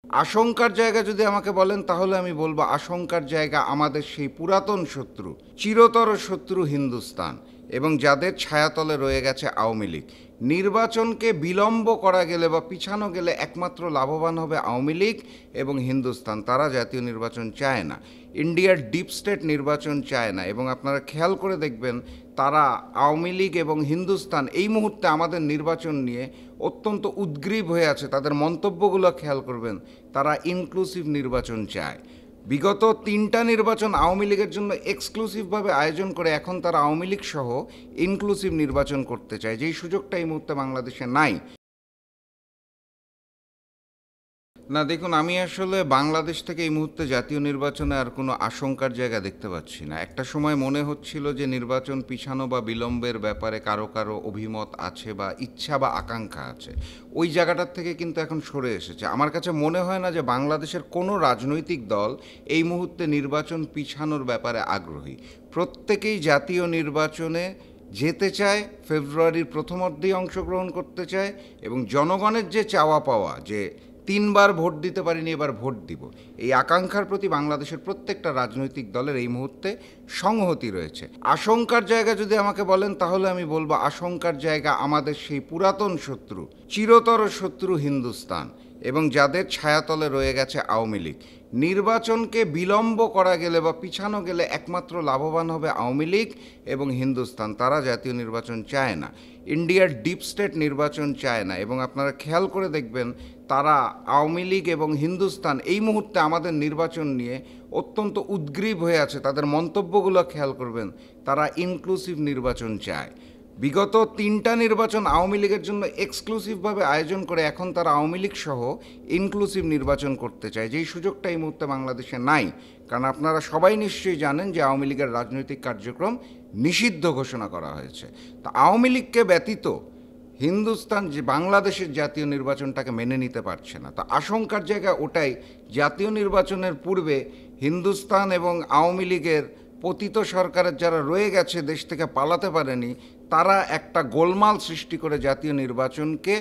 আশঙ্কার জায়গা যদি আমাকে বলেন তাহলে আমি বলবো আশঙ্কার জায়গা আমাদের সেই পুরাতন শত্রু, চিরতর শত্রু হিন্দুস্তান, এবং যাদের ছায়াতলে রয়ে গেছে আওয়ামী লীগ। নির্বাচনকে বিলম্ব করা গেলে বা পিছানো গেলে একমাত্র লাভবান হবে আওয়ামী লীগ এবং হিন্দুস্তান। তারা জাতীয় নির্বাচন চায় না, ইন্ডিয়ার ডিপ স্টেট নির্বাচন চায় না। এবং আপনারা খেয়াল করে দেখবেন তারা, আওয়ামী লীগ এবং হিন্দুস্তান, এই মুহূর্তে আমাদের নির্বাচন নিয়ে অত্যন্ত উদ্গ্রীব হয়ে আছে। তাদের মন্তব্যগুলো খেয়াল করবেন, তারা ইনক্লুসিভ নির্বাচন চায়। বিগত 3টা নির্বাচন আওয়ামী লীগের জন্য এক্সক্লুসিভভাবে আয়োজন করে এখন তারা আওয়ামী লীগ সহ ইনক্লুসিভ নির্বাচন করতে চায়, যেই সুযোগটা এই মুহূর্তে বাংলাদেশে নাই। না দেখুন, আমি আসলে বাংলাদেশ থেকে এই মুহূর্তে জাতীয় নির্বাচনে আর কোনো আশঙ্কার জায়গা দেখতে পাচ্ছি না। একটা সময় মনে হচ্ছিল যে নির্বাচন পিছানো বা বিলম্বের ব্যাপারে কারো কারো অভিমত আছে বা ইচ্ছা বা আকাঙ্ক্ষা আছে, ওই জায়গাটার থেকে কিন্তু এখন সরে এসেছে। আমার কাছে মনে হয় না যে বাংলাদেশের কোনো রাজনৈতিক দল এই মুহূর্তে নির্বাচন পিছানোর ব্যাপারে আগ্রহী। প্রত্যেকেই জাতীয় নির্বাচনে যেতে চায়, ফেব্রুয়ারির প্রথমার্ধেই অংশগ্রহণ করতে চায়, এবং জনগণের যে চাওয়া পাওয়া যে 3বার ভোট দিতে পারিনি এবার ভোট দিব, এই আকাঙ্ক্ষার প্রতি বাংলাদেশের প্রত্যেকটা রাজনৈতিক দলের এই মুহূর্তে সংহতি রয়েছে। আশঙ্কার জায়গা যদি আমাকে বলেন তাহলে আমি বলবো আশঙ্কার জায়গা আমাদের সেই পুরাতন শত্রু, চিরতর শত্রু হিন্দুস্তান, এবং যাদের ছায়াতলে রয়ে গেছে আওয়ামী লীগ। নির্বাচনকে বিলম্ব করা গেলে বা পিছানো গেলে একমাত্র লাভবান হবে আওয়ামী লীগ এবং হিন্দুস্তান। তারা জাতীয় নির্বাচন চায় না, ইন্ডিয়ার ডিপ স্টেট নির্বাচন চায় না। এবং আপনারা খেয়াল করে দেখবেন তারা, আওয়ামী লীগ এবং হিন্দুস্তান, এই মুহূর্তে আমাদের নির্বাচন নিয়ে অত্যন্ত উদ্গ্রীব হয়ে আছে। তাদের মন্তব্যগুলো খেয়াল করবেন, তারা ইনক্লুসিভ নির্বাচন চায়। বিগত 3টা নির্বাচন আওয়ামী লীগের জন্য এক্সক্লুসিভভাবে আয়োজন করে এখন তারা আওয়ামী লীগ সহ ইনক্লুসিভ নির্বাচন করতে চায়, যেই সুযোগটা এই মুহূর্তে বাংলাদেশে নাই। কারণ আপনারা সবাই নিশ্চয়ই জানেন যে আওয়ামী লীগের রাজনৈতিক কার্যক্রম নিষিদ্ধ ঘোষণা করা হয়েছে। তা আওয়ামী লীগকে ব্যতীত হিন্দুস্তান যে বাংলাদেশের জাতীয় নির্বাচনটাকে মেনে নিতে পারছে না। তো আশঙ্কার জায়গা ওটাই, জাতীয় নির্বাচনের পূর্বে হিন্দুস্তান এবং আওয়ামী লীগের পতিত সরকারের যারা রয়ে গেছে, দেশ থেকে পালাতে পারেনি, তারা একটা গোলমাল সৃষ্টি করে জাতীয় নির্বাচনকে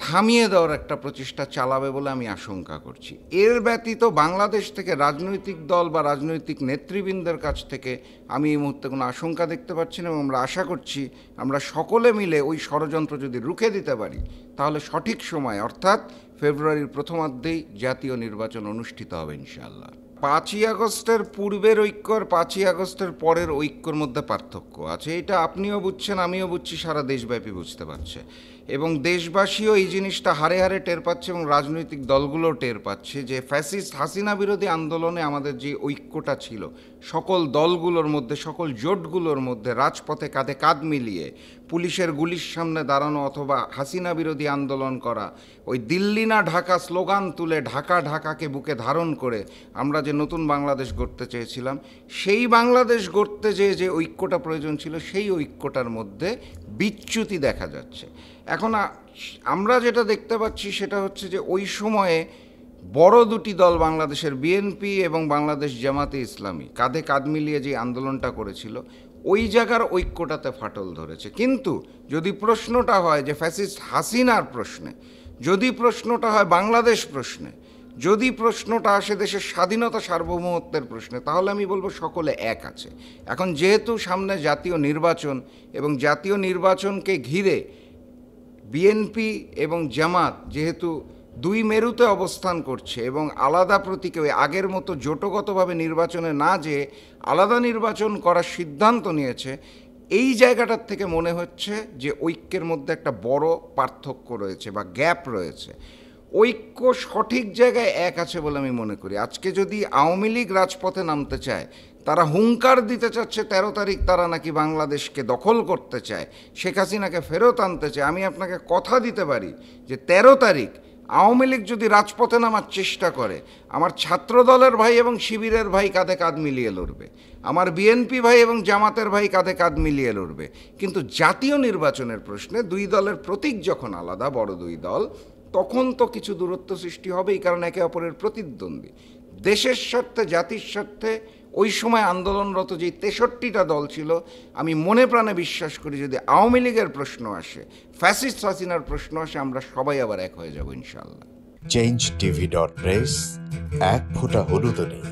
থামিয়ে দেওয়ার একটা প্রচেষ্টা চালাবে বলে আমি আশঙ্কা করছি। এর ব্যতীত বাংলাদেশ থেকে রাজনৈতিক দল বা রাজনৈতিক নেতৃবৃন্দের কাছ থেকে আমি এই মুহূর্তে কোনো আশঙ্কা দেখতে পাচ্ছি না। এবং আমরা আশা করছি আমরা সকলে মিলে ওই ষড়যন্ত্র যদি রুখে দিতে পারি তাহলে সঠিক সময়, অর্থাৎ ফেব্রুয়ারির প্রথমার্ধেই জাতীয় নির্বাচন অনুষ্ঠিত হবে ইনশাআল্লাহ। 5ই আগস্টের পূর্বের ঐক্য আর 5ই আগস্টের পরের ঐক্যর মধ্যে পার্থক্য আছে, এটা আপনিও বুঝছেন, আমিও বুঝছি, সারা দেশব্যাপী বুঝতে পারছে। এবং দেশবাসীও এই জিনিসটা হারে হারে টের পাচ্ছে এবং রাজনৈতিক দলগুলোও টের পাচ্ছে যে ফ্যাসিস্ট হাসিনা বিরোধী আন্দোলনে আমাদের যে ঐক্যটা ছিল, সকল দলগুলোর মধ্যে, সকল জোটগুলোর মধ্যে রাজপথে কাঁধে কাঁধ মিলিয়ে পুলিশের গুলির সামনে দাঁড়ানো অথবা হাসিনা বিরোধী আন্দোলন করা, ওই দিল্লি না ঢাকা স্লোগান তুলে ঢাকা ঢাকাকে বুকে ধারণ করে আমরা যে নতুন বাংলাদেশ গড়তে চেয়েছিলাম, সেই বাংলাদেশ গড়তে যে ঐক্যটা প্রয়োজন ছিল, সেই ঐক্যটার মধ্যে বিচ্যুতি দেখা যাচ্ছে। এখন আমরা যেটা দেখতে পাচ্ছি সেটা হচ্ছে যে ওই সময়ে বড় দুটি দল, বাংলাদেশের বিএনপি এবং বাংলাদেশ জামাতে ইসলামী, কাঁধে কাঁধ মিলিয়ে যে আন্দোলনটা করেছিল, ওই জায়গার ঐক্যটাতে ফাটল ধরেছে। কিন্তু যদি প্রশ্নটা হয় যে ফ্যাসিস্ট হাসিনার প্রশ্নে, যদি প্রশ্নটা হয় বাংলাদেশ প্রশ্নে, যদি প্রশ্নটা আসে দেশের স্বাধীনতা সার্বভৌমত্বের প্রশ্নে, তাহলে আমি বলবো সকলে এক আছে। এখন যেহেতু সামনে জাতীয় নির্বাচন এবং জাতীয় নির্বাচনকে ঘিরে বিএনপি এবং জামাত যেহেতু দুই মেরুতে অবস্থান করছে এবং আলাদা প্রতীকে আগের মতো জোটগতভাবে নির্বাচনে না যেয়ে আলাদা নির্বাচন করার সিদ্ধান্ত নিয়েছে, এই জায়গাটার থেকে মনে হচ্ছে যে ঐক্যের মধ্যে একটা বড় পার্থক্য রয়েছে বা গ্যাপ রয়েছে। ঐক্য সঠিক জায়গায় এক আছে বলে আমি মনে করি। আজকে যদি আওয়ামী লীগ রাজপথে নামতে চায়, তারা হুঙ্কার দিতে চাচ্ছে 13 তারিখ তারা নাকি বাংলাদেশকে দখল করতে চায়, শেখ হাসিনাকে ফেরত আনতে চায়, আমি আপনাকে কথা দিতে পারি যে 13 তারিখ আওয়ামী লীগ যদি রাজপথে নামার চেষ্টা করে, আমার ছাত্রদলের ভাই এবং শিবিরের ভাই কাঁধে কাঁধ মিলিয়ে লড়বে, আমার বিএনপি ভাই এবং জামাতের ভাই কাঁধে কাঁধ মিলিয়ে লড়বে। কিন্তু জাতীয় নির্বাচনের প্রশ্নে দুই দলের প্রতীক যখন আলাদা, বড় দুই দল, তখন তো কিছু দূরত্ব সৃষ্টি হবেই, কারণ একে অপরের প্রতিদ্বন্দ্বী। দেশের স্বার্থে, জাতির স্বার্থে ওই সময় আন্দোলনরত যেই 63টা দল ছিল, আমি মনে প্রাণে বিশ্বাস করি যদি আওয়ামী লীগের প্রশ্ন আসে, ফ্যাসিস্ট হাসিনার প্রশ্ন আসে, আমরা সবাই আবার এক হয়ে যাব ইনশাআল্লাহ। changetv.press এক ফোঁটা হলুদও নেই।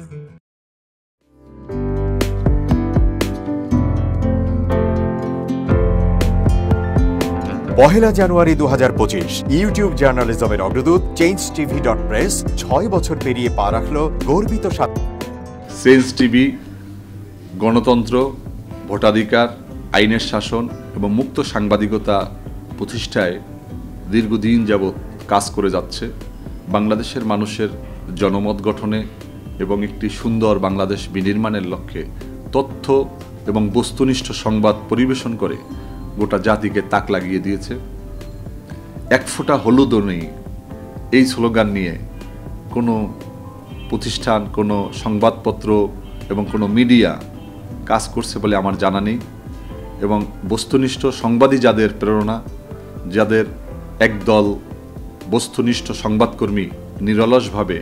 পহেলা জানুয়ারি 2025 ইউটিউব জার্নালিজমের অগ্রদূত changetv.press 6 বছর পেরিয়ে পা রাখল গর্বিত চেঞ্জ টিভি গণতন্ত্র, ভোটাধিকার, আইনের শাসন এবং মুক্ত সাংবাদিকতা প্রতিষ্ঠায় দীর্ঘদিন যাবৎ কাজ করে যাচ্ছে। বাংলাদেশের মানুষের জনমত গঠনে এবং একটি সুন্দর বাংলাদেশ বিনির্মাণের লক্ষ্যে তথ্য এবং বস্তুনিষ্ঠ সংবাদ পরিবেশন করে গোটা জাতিকে তাক লাগিয়ে দিয়েছে। এক ফোঁটা হলুদও নেই এই স্লোগান নিয়ে কোনো প্রতিষ্ঠান, কোনো সংবাদপত্র এবং কোনো মিডিয়া কাজ করছে বলে আমার জানা নেই। এবং বস্তুনিষ্ঠ সংবাদই যাদের প্রেরণা, যাদের একদল বস্তুনিষ্ঠ সংবাদকর্মী নিরলসভাবে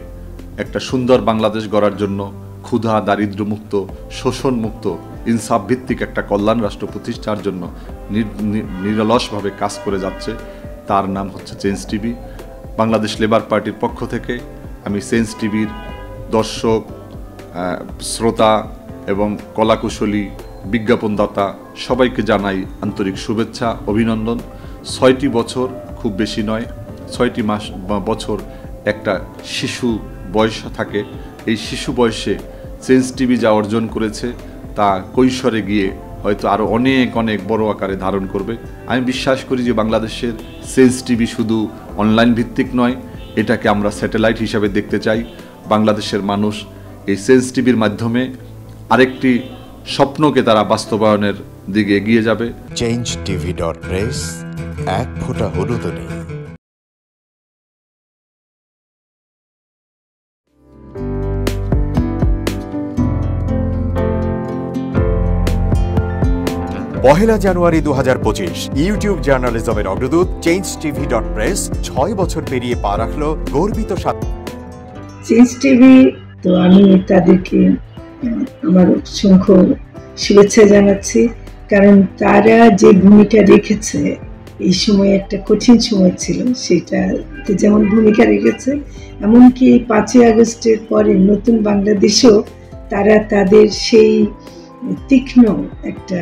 একটা সুন্দর বাংলাদেশ গড়ার জন্য ক্ষুধা, দারিদ্র্যমুক্ত, শোষণমুক্ত, ইনসাফ ভিত্তিক একটা কল্যাণ রাষ্ট্র প্রতিষ্ঠার জন্য নিরলসভাবে কাজ করে যাচ্ছে, তার নাম হচ্ছে চেঞ্জ টিভি। বাংলাদেশ লেবার পার্টির পক্ষ থেকে আমি চেঞ্জ টিভির দর্শক, শ্রোতা এবং কলাকুশলী, বিজ্ঞাপনদাতা সবাইকে জানাই আন্তরিক শুভেচ্ছা, অভিনন্দন। 6টি বছর খুব বেশি নয়, 6টি মাস বা বছর একটা শিশু বয়স থাকে। এই শিশু বয়সে চেঞ্জ টিভি যা অর্জন করেছে তা কৈশোরে গিয়ে হয়তো আরও অনেক অনেক বড় আকারে ধারণ করবে। আমি বিশ্বাস করি যে বাংলাদেশের চেঞ্জ টিভি শুধু অনলাইন ভিত্তিক নয়, এটাকে আমরা স্যাটেলাইট হিসাবে দেখতে চাই। বাংলাদেশের মানুষ এই চেঞ্জ টিভির মাধ্যমে আরেকটি স্বপ্নকে তারা বাস্তবায়নের দিকে এগিয়ে যাবে। changetv.press এক ফোঁটা হলুদও নেই। পহেলা জানুয়ারি 2025 ইউটিউব জার্নালিজমের অগ্রদূত changetv.press 6 বছর পেরিয়ে পা রাখল গর্বিত চেঞ্জ টিভি। তো আমি তাদেরকে আমার অসংখ্য শুভেচ্ছা জানাচ্ছি, কারণ তারা যে ভূমিকা রেখেছে এই সময়, একটা কঠিন সময় ছিল, সেটাতে যেমন ভূমিকা রেখেছে, এমনকি 5ই আগস্টের পরে নতুন বাংলাদেশেও তারা তাদের সেই তীক্ষ্ণ একটা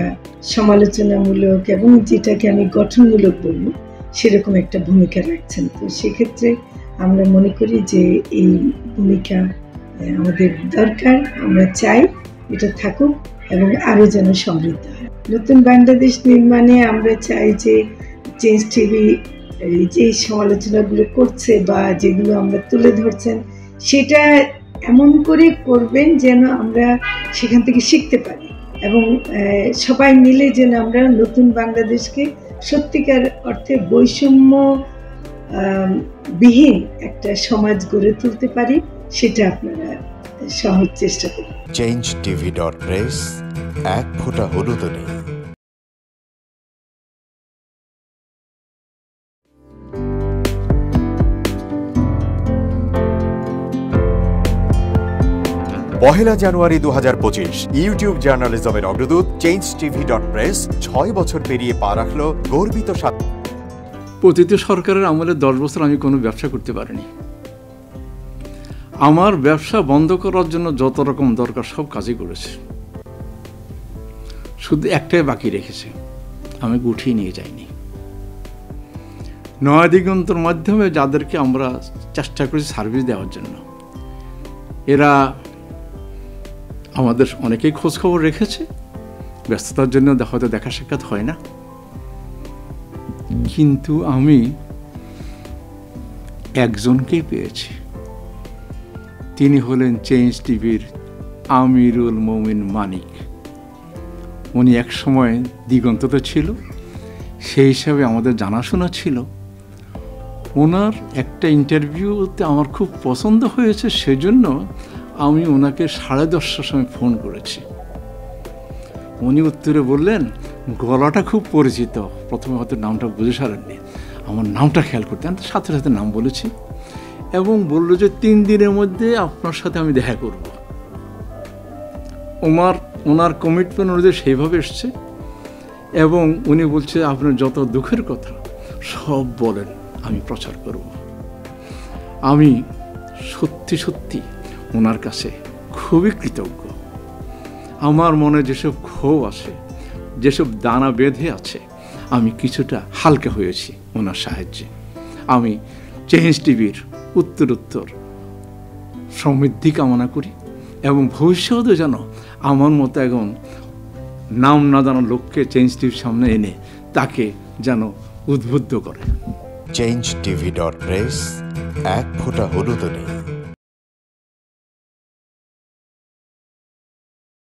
সমালোচনামূলক এবং যেটাকে আমি গঠনমূলক বলবো সেরকম একটা ভূমিকা রাখছেন। তো সেক্ষেত্রে আমরা মনে করি যে এই ভূমিকা আমাদের দরকার, আমরা চাই এটা থাকুক এবং আরও যেন সমৃদ্ধ হয়। নতুন বাংলাদেশ নির্মাণে আমরা চাই যে চেঞ্জ টিভি যে সমালোচনাগুলো করছে বা যেগুলো আমরা তুলে ধরছেন সেটা এমন করে করবেন যেন আমরা সেখান থেকে শিখতে পারি এবং সবাই মিলে যেন আমরা নতুন বাংলাদেশকে সত্যিকার অর্থে বৈষম্য বিহীন একটা সমাজ গড়ে তুলতে পারি, সেটা আপনারা সহজ চেষ্টা করুন। changetv.press এক ফোঁটা হলুদও নেই। পহেলা জানুয়ারি 2025 ইউটিউব জার্নালিজমের অগ্রদূত changetv.press 6 বছর পেরিয়ে পা রাখল গর্বিত প্রতিটি সরকারের আমলে 10 বছর আমি কোনো ব্যবসা করতে পারিনি। আমার ব্যবসা বন্ধ করার জন্য যত রকম দরকার সব কাজই করেছে, শুধু একটাই বাকি রেখেছে, আমি গুটিয়ে নিয়ে যাইনি। নয়া দিগন্তর মাধ্যমে যাদেরকে আমরা চেষ্টা করেছি সার্ভিস দেওয়ার জন্য, এরা আমাদের অনেকেই খোঁজখবর রেখেছে, ব্যস্ততার জন্য হয়তো দেখা সাক্ষাৎ হয় না, কিন্তু আমি একজনকেই পেয়েছি। তিনি হলেন চেঞ্জ টিভির আমিরুল মোমিন মানিক। উনি এক সময় দিগন্ততে ছিল, সেই হিসাবে আমাদের জানাশোনা ছিল। ওনার একটা ইন্টারভিউতে আমার খুব পছন্দ হয়েছে, সেজন্য আমি ওনাকে 10:30টার সময় ফোন করেছি। উনি উত্তরে বললেন, গলাটা খুব পরিচিত, প্রথমে হয়তো নামটা বুঝে সারেননি, আমার নামটা খেয়াল করতে, আমি সাথে সাথে নাম বলেছি এবং বললো যে 3 দিনের মধ্যে আপনার সাথে আমি দেখা করব। ওনার কমিটমেন্ট অনুযায়ী সেইভাবে এসছে এবং উনি বলছে আপনার যত দুঃখের কথা সব বলেন, আমি প্রচার করব। আমি সত্যি সত্যি ওনার কাছে খুবই কৃতজ্ঞ। আমার মনে যেসব ক্ষোভ আছে, যেসব দানা বেঁধে আছে, আমি কিছুটা হালকা হয়েছি ওনার সাহায্যে। আমি চেঞ্জ টিভির উত্তরোত্তর সমৃদ্ধি কামনা করি এবং ভবিষ্যতে যেন আমার মতো একজন নাম না জানা লোককে চেঞ্জ টিভির সামনে এনে তাকে যেন উদ্বুদ্ধ করে। changetv.press, এক ফোঁটা হলুদ নেই।